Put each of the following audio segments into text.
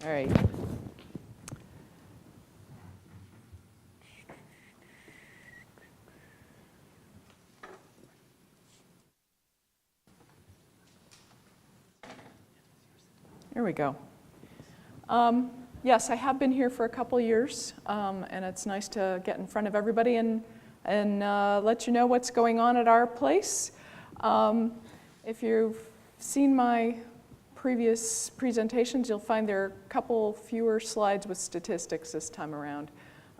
All right. There we go. Yes, I have been here for a couple years, and it's nice to get in front of everybody and let you know what's going on at our place. If you've seen my previous presentations, you'll find there are a couple fewer slides with statistics this time around.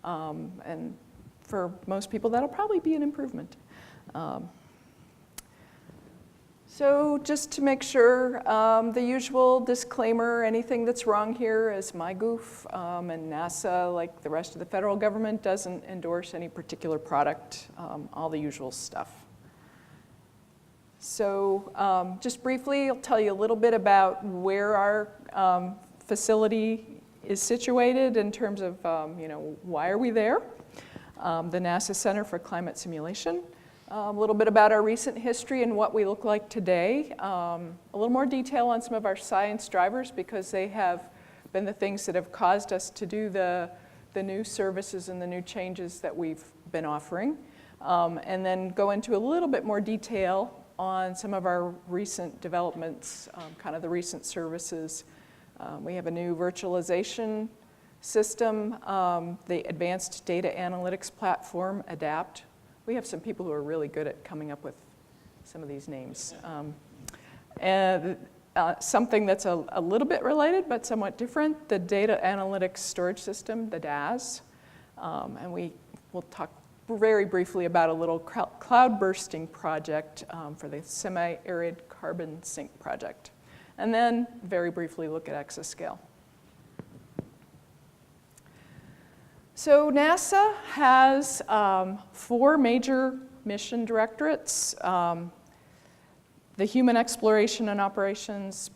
And for most people, that'll probably be an improvement. So just to make sure, the usual disclaimer, anything that's wrong here is my goof, and NASA, like the rest of the federal government, doesn't endorse any particular product, all the usual stuff. So just briefly, I'll tell you a little bit about where our facility is situated in terms of, why are we there? The NASA Center for Climate Simulation. A little bit about our recent history and what we look like today. A little more detail on some of our science drivers because they have been the things that have caused us to do the new services and the new changes that we've been offering. And then go into a little bit more detail on some of our recent developments, kind of the recent services. We have a new virtualization system, the Advanced Data Analytics Platform, ADAPT. We have some people who are really good at coming up with some of these names. And something that's a little bit related but somewhat different, the Data Analytics Storage System, the DAS. And we will talk very briefly about a little cloud bursting project for the Semi-Arid Carbon Sink project. And then very briefly look at exascale. So NASA has 4 major mission directorates. The Human Exploration and Operations,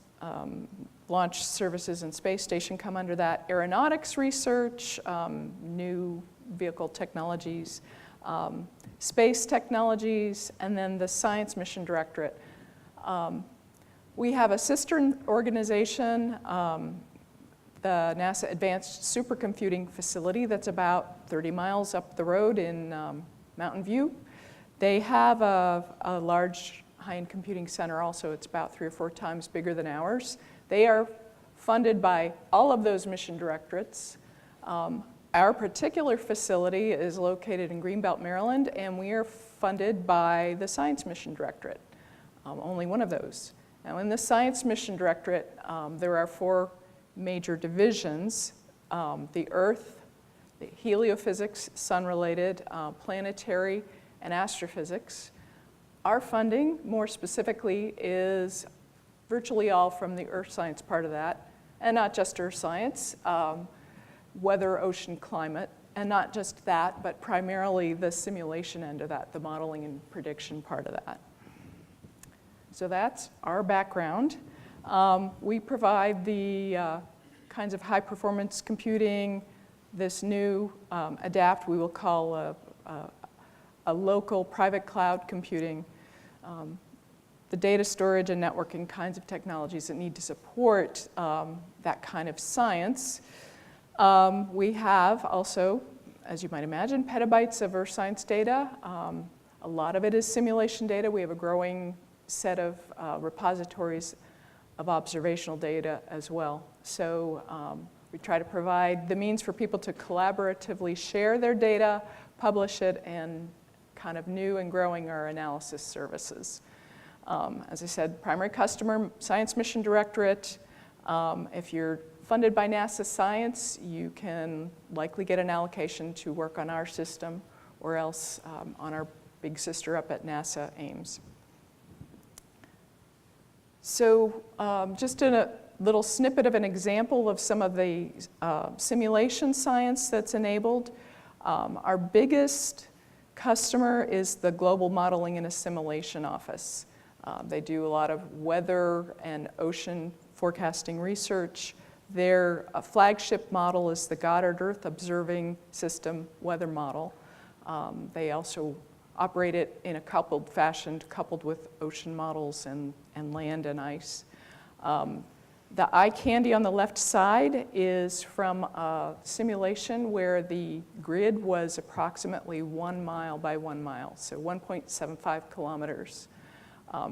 Launch Services and Space Station come under that. Aeronautics Research, New Vehicle Technologies, Space Technologies, and then the Science Mission Directorate. We have a sister organization, the NASA Advanced Supercomputing Facility that's about 30 miles up the road in Mountain View. They have a large high-end computing center also. It's about 3 or 4 times bigger than ours. They are funded by all of those mission directorates. Our particular facility is located in Greenbelt, Maryland, and we are funded by the Science Mission Directorate, only one of those. Now in the Science Mission Directorate, there are 4 major divisions, the Earth, the heliophysics, sun-related, planetary, and astrophysics. Our funding, more specifically, is virtually all from the Earth science part of that, and not just Earth science, weather, ocean, climate, and not just that, but primarily the simulation end of that, the modeling and prediction part of that. So that's our background. We provide the kinds of high-performance computing, this new ADAPT we will call a local private cloud computing, the data storage and networking kinds of technologies that need to support that kind of science. We have also, as you might imagine, petabytes of Earth science data. A lot of it is simulation data. We have a growing set of repositories of observational data as well. So we try to provide the means for people to collaboratively share their data, publish it, and kind of new and growing our analysis services. As I said, primary customer, Science Mission Directorate. If you're funded by NASA Science, you can likely get an allocation to work on our system or else on our big sister up at NASA Ames. So just a little snippet of an example of some of the simulation science that's enabled. Our biggest customer is the Global Modeling and Assimilation Office. They do a lot of weather and ocean forecasting research. Their flagship model is the Goddard Earth Observing System weather model. They also operate it in a coupled fashion, coupled with ocean models and land and ice. The eye candy on the left side is from a simulation where the grid was approximately 1 mile by 1 mile, so 1.75 kilometers.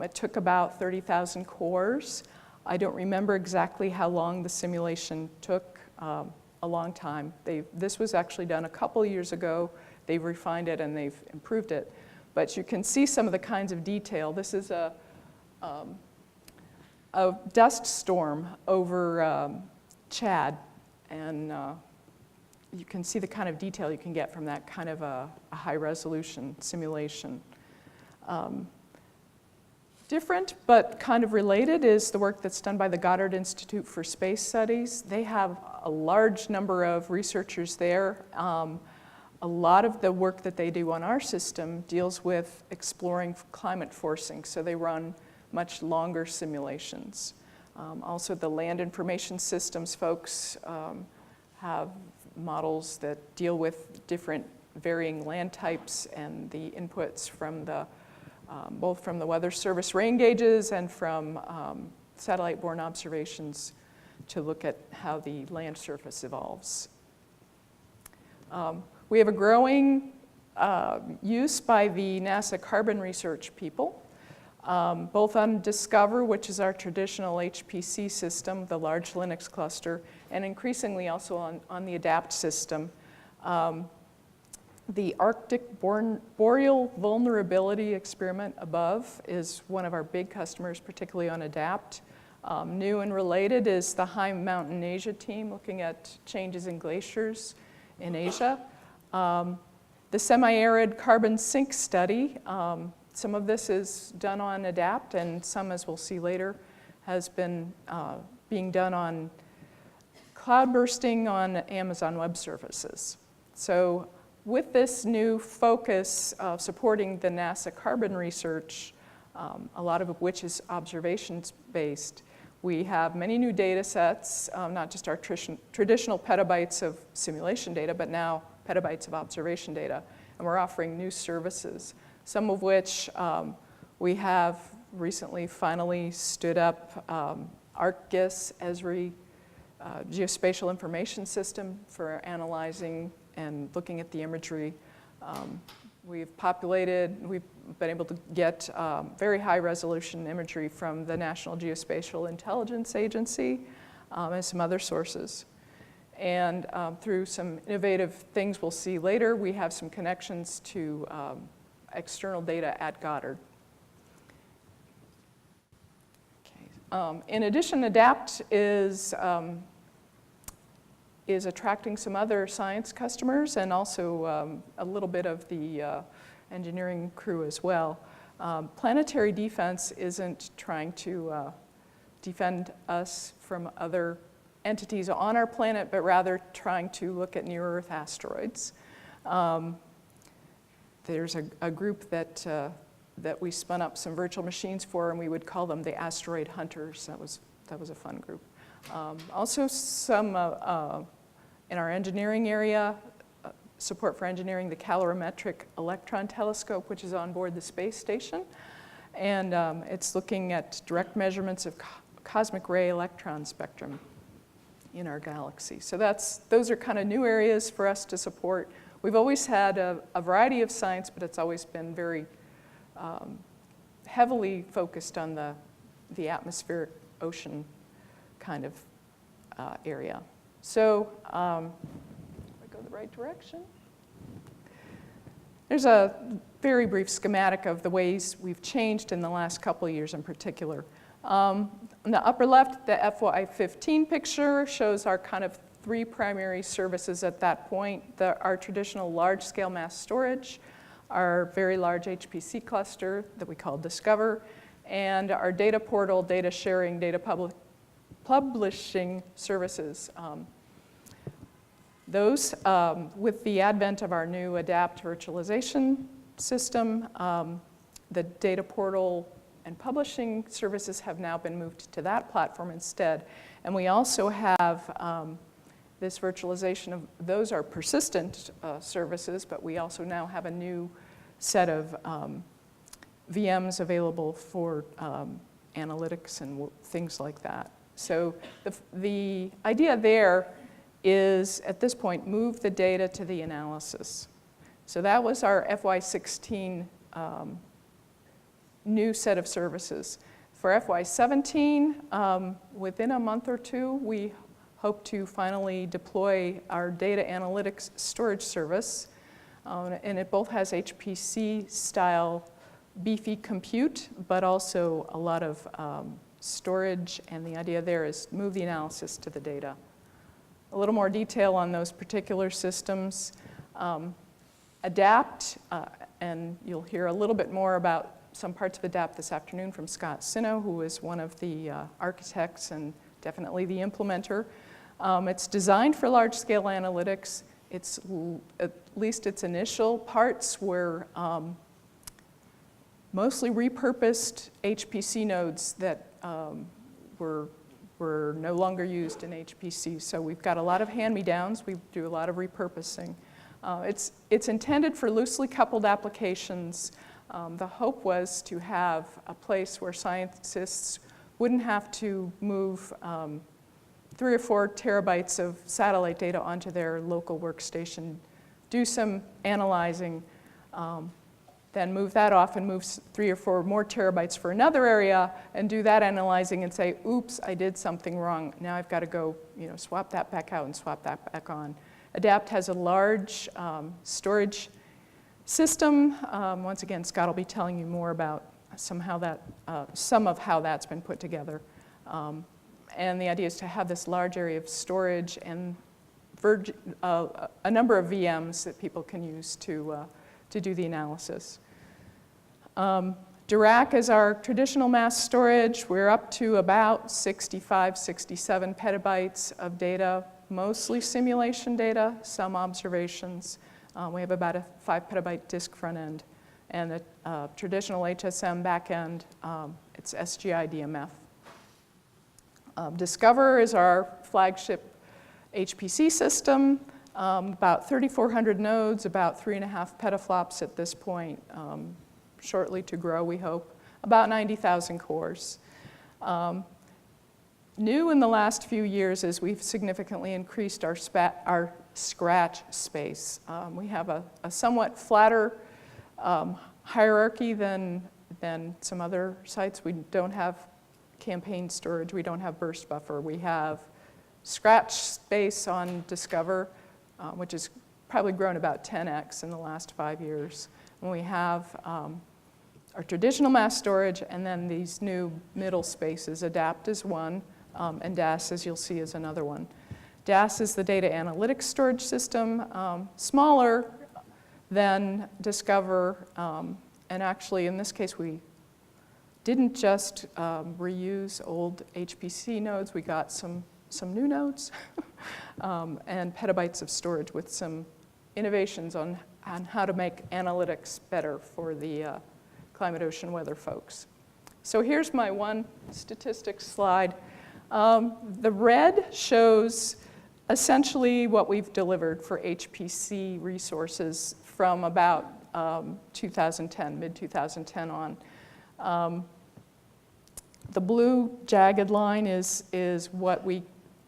It took about 30,000 cores. I don't remember exactly how long the simulation took, a long time. This was actually done a couple years ago. They've refined it and they've improved it. But you can see some of the kinds of detail. This is a dust storm over Chad, and you can see the kind of detail you can get from that kind of a high-resolution simulation. Different, but kind of related, is the work that's done by the Goddard Institute for Space Studies. They have a large number of researchers there. A lot of the work that they do on our system deals with exploring climate forcing, so they run much longer simulations. Also, the Land Information Systems folks have models that deal with different varying land types and the inputs from the both from the Weather Service rain gauges and from satellite-borne observations to look at how the land surface evolves. We have a growing use by the NASA carbon research people, both on Discover, which is our traditional HPC system, the large Linux cluster, and increasingly also on the ADAPT system. The Arctic Boreal Vulnerability Experiment above is one of our big customers, particularly on ADAPT. New and related is the High Mountain Asia team looking at changes in glaciers in Asia. The semi-arid carbon sink study, some of this is done on ADAPT, and some, as we'll see later, has been being done on cloud bursting on Amazon Web Services. So with this new focus of supporting the NASA carbon research, a lot of which is observations-based, we have many new data sets, not just our traditional petabytes of simulation data, but now petabytes of observation data. And we're offering new services, some of which we have recently finally stood up ArcGIS, Esri, geospatial information system for analyzing and looking at the imagery. We've been able to get very high resolution imagery from the National Geospatial Intelligence Agency and some other sources. And through some innovative things we'll see later, we have some connections to external data at Goddard. Okay. In addition, ADAPT is attracting some other science customers and also a little bit of the engineering crew as well. Planetary defense isn't trying to defend us from other entities on our planet, but rather trying to look at near-Earth asteroids. There's a group that we spun up some virtual machines for, and we would call them the asteroid hunters. That was a fun group. Also, some in our engineering area, support for engineering the calorimetric electron telescope, which is on board the space station. And it's looking at direct measurements of cosmic ray electron spectrum in our galaxy. So those are kind of new areas for us to support. We've always had a variety of science, but it's always been very heavily focused on the atmospheric ocean kind of area. So, if I go the right direction. There's a very brief schematic of the ways we've changed in the last couple of years in particular. On the upper left, the FY15 picture shows our kind of three primary services at that point. Our traditional large-scale mass storage, our very large HPC cluster that we call Discover, and our data portal, data sharing, data publishing services. Those, with the advent of our new ADAPT virtualization system, the data portal and publishing services have now been moved to that platform instead. And we also have this virtualization of, those are persistent services, but we also now have a new set of VMs available for analytics and things like that. So the idea there is, at this point, move the data to the analysis. So that was our FY16 new set of services. For FY17, within a month or two, we hope to finally deploy our data analytics storage service. And it both has HPC-style beefy compute, but also a lot of storage. And the idea there is move the analysis to the data. A little more detail on those particular systems. ADAPT, and you'll hear a little bit more about some parts of ADAPT this afternoon from Scott Sino, who is one of the architects and definitely the implementer. It's designed for large-scale analytics. It's, at least its initial parts were mostly repurposed HPC nodes that were no longer used in HPC. So we've got a lot of hand-me-downs. We do a lot of repurposing. It's intended for loosely coupled applications. The hope was to have a place where scientists wouldn't have to move 3 or 4 terabytes of satellite data onto their local workstation, do some analyzing, then move that off and move 3 or 4 more terabytes for another area and do that analyzing and say, oops, I did something wrong. Now I've got to go swap that back out and swap that back on. ADAPT has a large storage system. Once again, Scott will be telling you more about some of how that's been put together. And the idea is to have this large area of storage and a number of VMs that people can use to do the analysis. Dirac is our traditional mass storage. We're up to about 65, 67 petabytes of data, mostly simulation data, some observations. We have about a 5 petabyte disk front end. And the traditional HSM back end, it's SGI DMF. Discover is our flagship HPC system, about 3,400 nodes, about 3.5 petaflops at this point, shortly to grow, we hope, about 90,000 cores. New in the last few years is we've significantly increased our scratch space. We have a somewhat flatter hierarchy than some other sites. We don't have campaign storage. We don't have burst buffer. We have scratch space on Discover, which has probably grown about 10x in the last 5 years. And we have our traditional mass storage, and then these new middle spaces. ADAPT is one, and DAS, as you'll see, is another one. DAS is the data analytics storage system, smaller than Discover, and actually in this case we didn't just reuse old HPC nodes, we got some new nodes and petabytes of storage with some innovations on how to make analytics better for the climate, ocean, weather folks. So here's my one statistics slide. The red shows essentially what we've delivered for HPC resources from about 2010, mid-2010 on. The blue jagged line is what we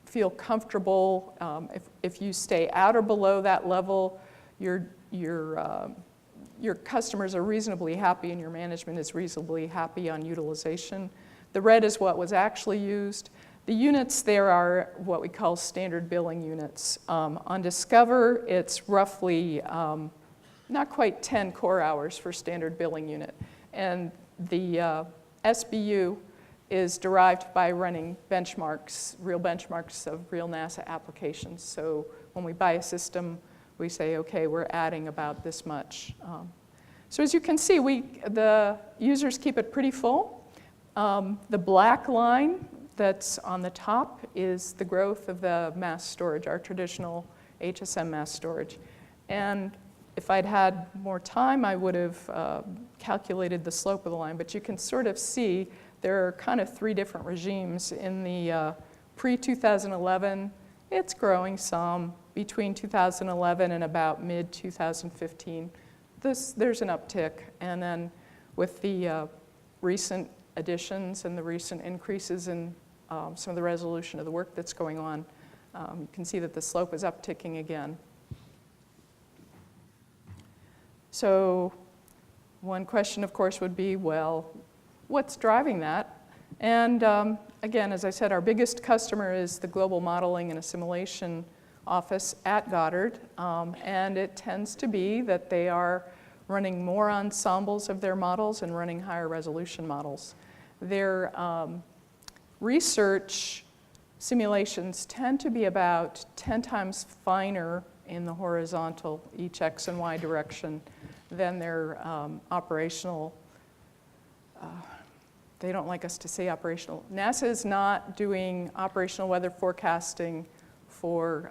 feel comfortable. If you stay at or below that level, your customers are reasonably happy and your management is reasonably happy on utilization. The red is what was actually used. The units there are what we call standard billing units. On Discover, it's roughly not quite 10 core hours for standard billing unit. And the SBU is derived by running benchmarks, real benchmarks of real NASA applications. So when we buy a system, we say, okay, we're adding about this much. So as you can see, the users keep it pretty full. The black line that's on the top is the growth of the mass storage, our traditional HSM mass storage. And if I'd had more time, I would have calculated the slope of the line. But you can sort of see there are kind of 3 different regimes. In the pre-2011, it's growing some. Between 2011 and about mid-2015, there's an uptick. And then with the recent additions and the recent increases in some of the resolution of the work that's going on. You can see that the slope is upticking again. So one question, of course, would be, well, what's driving that? And again, as I said, our biggest customer is the Global Modeling and Assimilation Office at Goddard, and it tends to be that they are running more ensembles of their models and running higher resolution models. Their research simulations tend to be about 10 times finer in the horizontal, each X and Y direction, than their operational. They don't like us to say operational. NASA is not doing operational weather forecasting for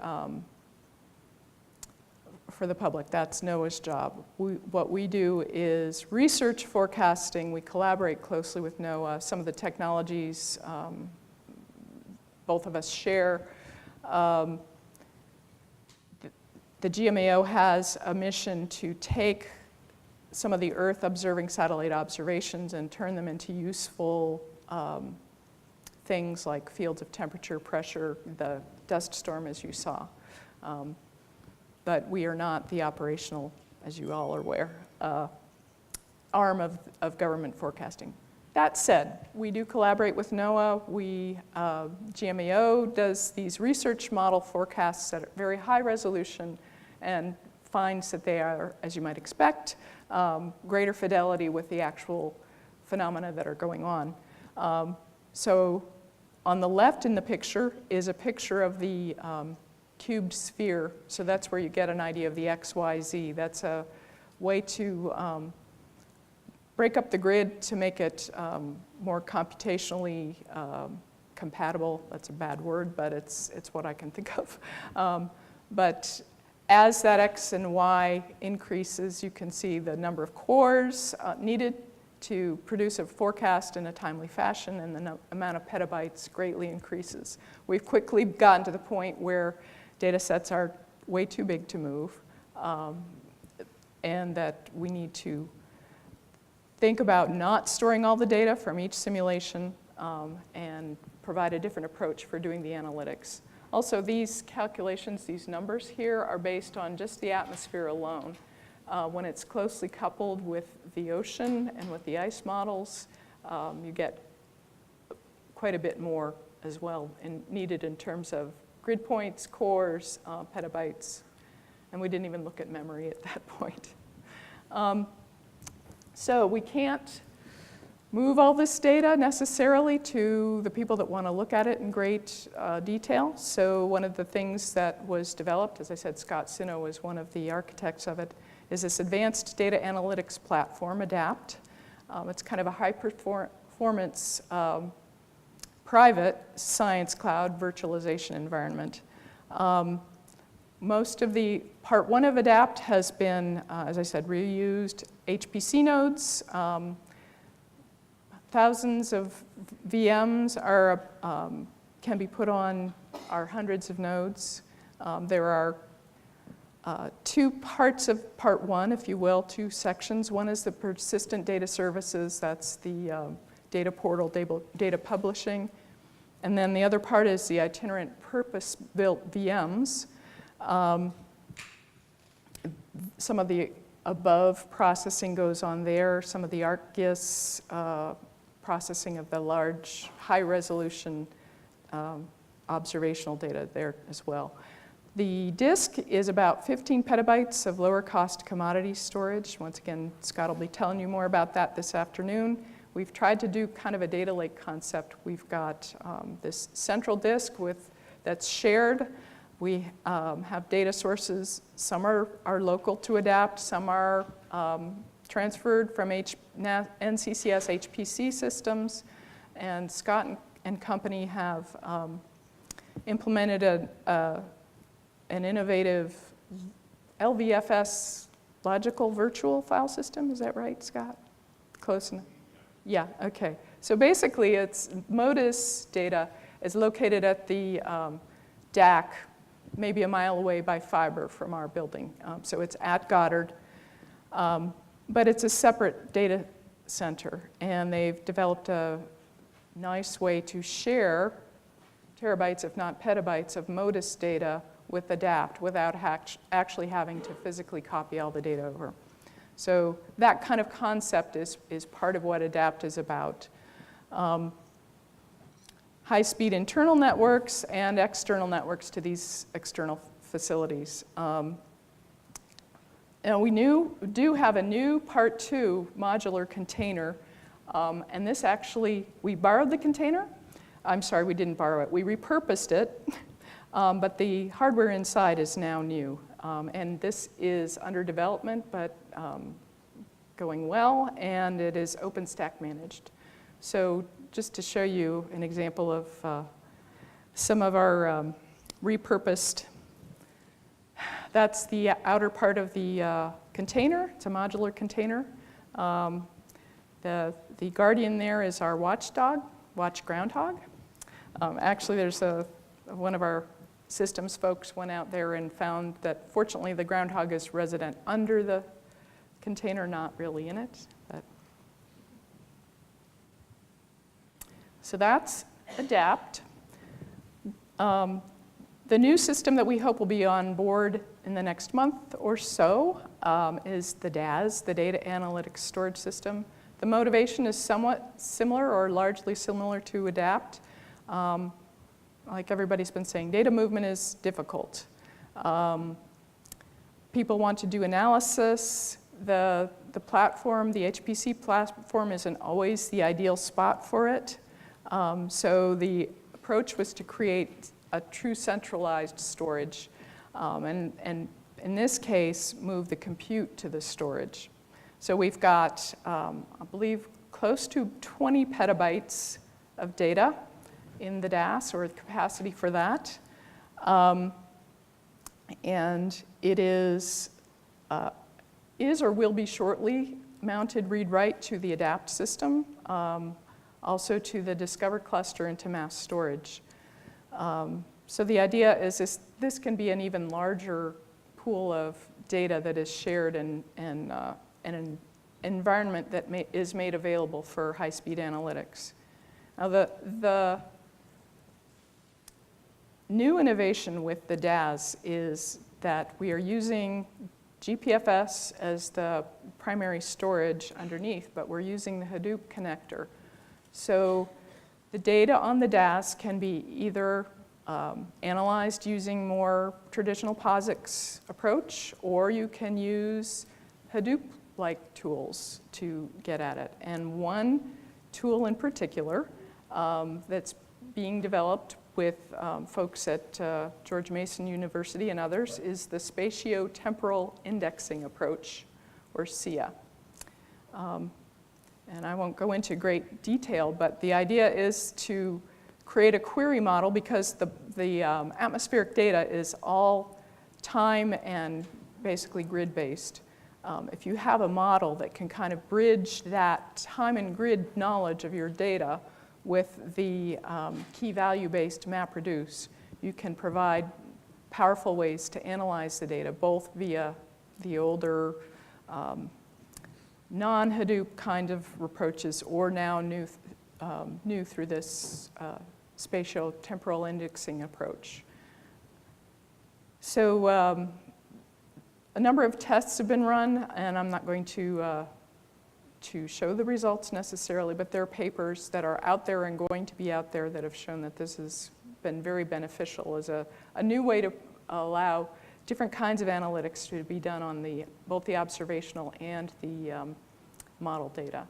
the public. That's NOAA's job. What we do is research forecasting. We collaborate closely with NOAA. Some of the technologies both of us share. The GMAO has a mission to take some of the Earth observing satellite observations and turn them into useful things like fields of temperature, pressure, the dust storm as you saw. But we are not the operational, as you all are aware, arm of government forecasting. That said, we do collaborate with NOAA. GMAO does these research model forecasts at very high resolution and finds that they are, as you might expect, greater fidelity with the actual phenomena that are going on. So on the left in the picture is a picture of the cubed sphere. So that's where you get an idea of the X, Y, Z. That's a way to break up the grid to make it more computationally compatible. That's a bad word, but it's what I can think of. But as that X and Y increases, you can see the number of cores needed to produce a forecast in a timely fashion, and the amount of petabytes greatly increases. We've quickly gotten to the point where data sets are way too big to move, and that we need to think about not storing all the data from each simulation and provide a different approach for doing the analytics. Also, these calculations, these numbers here, are based on just the atmosphere alone. When it's closely coupled with the ocean and with the ice models, you get quite a bit more as well needed in terms of grid points, cores, petabytes, and we didn't even look at memory at that point. So we can't move all this data necessarily to the people that want to look at it in great detail. So one of the things that was developed, as I said, Scott Sino was one of the architects of it, is this advanced data analytics platform, ADAPT. It's kind of a high-performance private science cloud virtualization environment. Most of the part one of ADAPT has been, as I said, reused HPC nodes. Thousands of VMs can be put on our hundreds of nodes. There are two parts of part one, if you will, two sections. One is the persistent data services. That's the data portal, data publishing. And then the other part is the itinerant purpose-built VMs. Some of the above processing goes on there. Some of the ArcGIS processing of the large, high-resolution observational data there as well. The disk is about 15 petabytes of lower-cost commodity storage. Once again, Scott will be telling you more about that this afternoon. We've tried to do kind of a data lake concept. We've got this central disk that's shared. We have data sources. Some are local to ADAPT. Some are transferred from NCCS HPC systems. And Scott and company have implemented an innovative LVFS logical virtual file system. Is that right, Scott? Close enough? Yeah, okay. So basically, it's MODIS data is located at the DAC, maybe a mile away by fiber from our building. So it's at Goddard. But it's a separate data center, and they've developed a nice way to share terabytes, if not petabytes, of MODIS data with ADAPT without actually having to physically copy all the data over. So that kind of concept is part of what ADAPT is about. High-speed internal networks and external networks to these external facilities. And we do have a new Part 2 modular container. And this actually, we borrowed the container. I'm sorry, we didn't borrow it. We repurposed it. But the hardware inside is now new. And this is under development, but going well. And it is OpenStack managed. So just to show you an example of some of our repurposed, that's the outer part of the container. It's a modular container. The guardian there is our watchdog, watch groundhog. Actually, there's one of our systems folks went out there and found that fortunately the groundhog is resident under the container, not really in it. So that's ADAPT. The new system that we hope will be on board in the next month or so is the DAS, the Data Analytics Storage System. The motivation is somewhat similar or largely similar to ADAPT. Like everybody's been saying, data movement is difficult. People want to do analysis. The platform, the HPC platform, isn't always the ideal spot for it. So the approach was to create a true centralized storage, and in this case, move the compute to the storage. So we've got, I believe, close to 20 petabytes of data in the DAS, or the capacity for that. And it is or will be shortly mounted read-write to the ADAPT system, also to the Discover cluster and to mass storage. So the idea is this can be an even larger pool of data that is shared in an environment that is made available for high-speed analytics. Now the new innovation with the DAS is that we are using GPFS as the primary storage underneath, but we're using the Hadoop connector. So the data on the DAS can be either analyzed using more traditional POSIX approach, or you can use Hadoop-like tools to get at it. And one tool in particular that's being developed with folks at George Mason University and others is the spatio-temporal indexing approach, or SIA. And I won't go into great detail, but the idea is to create a query model, because the atmospheric data is all time and basically grid-based. If you have a model that can kind of bridge that time and grid knowledge of your data with the key value-based MapReduce, you can provide powerful ways to analyze the data, both via the older non-Hadoop kind of approaches, or now new through this spatio-temporal indexing approach. So a number of tests have been run, and I'm not going to show the results necessarily, but there are papers that are out there and going to be out there that have shown that this has been very beneficial as a new way to allow different kinds of analytics to be done on both the observational and the model data.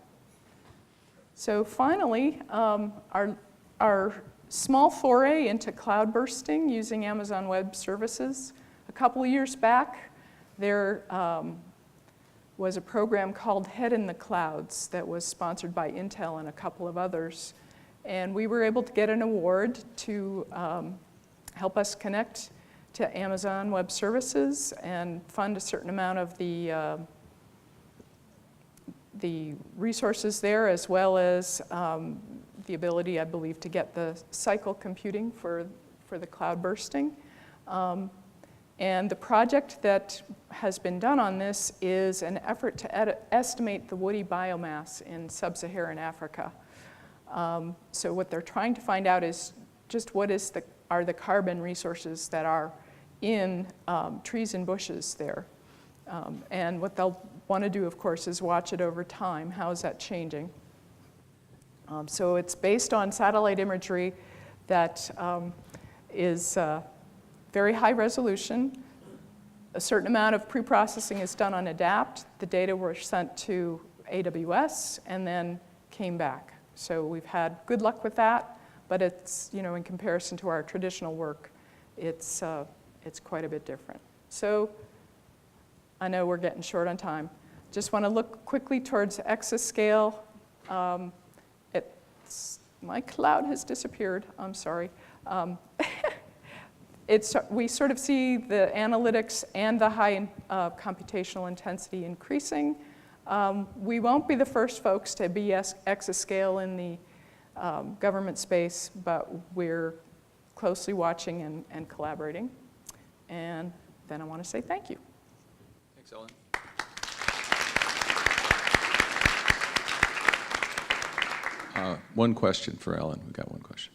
So finally, our small foray into cloud bursting using Amazon Web Services. A couple of years back, there was a program called Head in the Clouds that was sponsored by Intel and a couple of others. And we were able to get an award to help us connect to Amazon Web Services and fund a certain amount of the resources there, as well as the ability, I believe, to get the cycle computing for the cloud bursting. And the project that has been done on this is an effort to estimate the woody biomass in sub-Saharan Africa. So what they're trying to find out is, just what are the carbon resources that are in trees and bushes there. And what they'll want to do, of course, is watch it over time. How is that changing? So it's based on satellite imagery that is very high resolution. A certain amount of pre-processing is done on ADAPT. The data were sent to AWS and then came back. So we've had good luck with that, but it's, in comparison to our traditional work, it's quite a bit different. So I know we're getting short on time. Just want to look quickly towards exascale. My cloud has disappeared. I'm sorry. We sort of see the analytics and the high computational intensity increasing. We won't be the first folks to be exascale in the government space, but we're closely watching and collaborating. And then I want to say thank you. Thanks, Ellen. One question for Ellen. We've got one question.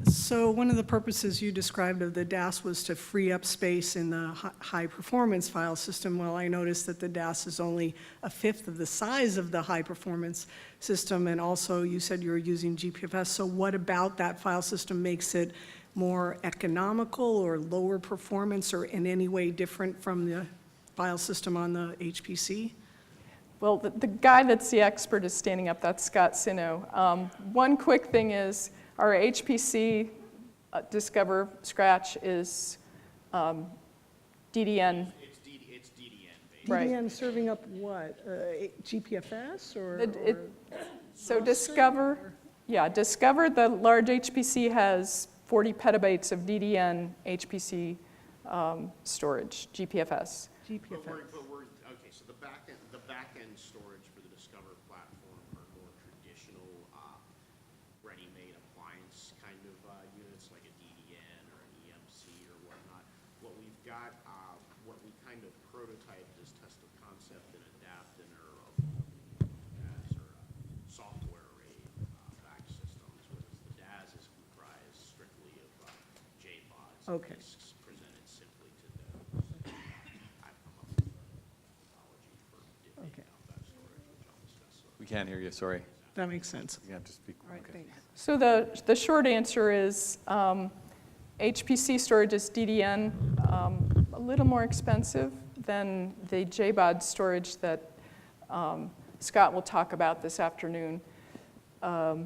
So one of the purposes you described of the DAS was to free up space in the high-performance file system. Well, I noticed that the DAS is only a fifth of the size of the high-performance system, and also you said you were using GPFS. So what about that file system makes it more economical or lower performance or in any way different from the file system on the HPC? Well, the guy that's the expert is standing up. That's Scott Sino. One quick thing is our HPC Discover Scratch is DDN. It's DDN based. Right. DDN serving up what? GPFS or? So Discover, Discover, the large HPC has 40 petabytes of DDN HPC storage, GPFS. Okay, so the back end storage for the Discover platform are more traditional ready-made appliance kind of units like a DDN or an EMC or whatnot. What we've got, what we kind of prototyped is test of concept and adapt and are software array back systems, whereas the DAS is comprised strictly of JBODs. Okay. Disks presented simply to those. I've come up with a methodology for divvying out that storage, which I'll discuss. We can't hear you, sorry. That makes sense. You have to speak. All right, Okay. thanks. So the short answer is HPC storage is DDN, a little more expensive than the JBOD storage that Scott will talk about this afternoon. I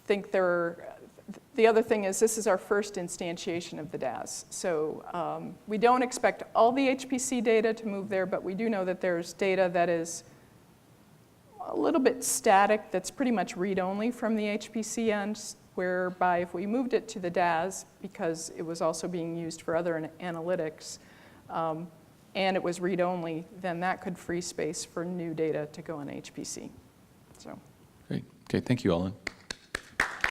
think the other thing is this is our first instantiation of the DAS. So we don't expect all the HPC data to move there, but we do know that there's data that is a little bit static that's pretty much read-only from the HPC end, whereby if we moved it to the DAS, because it was also being used for other analytics, and it was read-only, then that could free space for new data to go on HPC. So. Great. Okay, thank you, Ellen.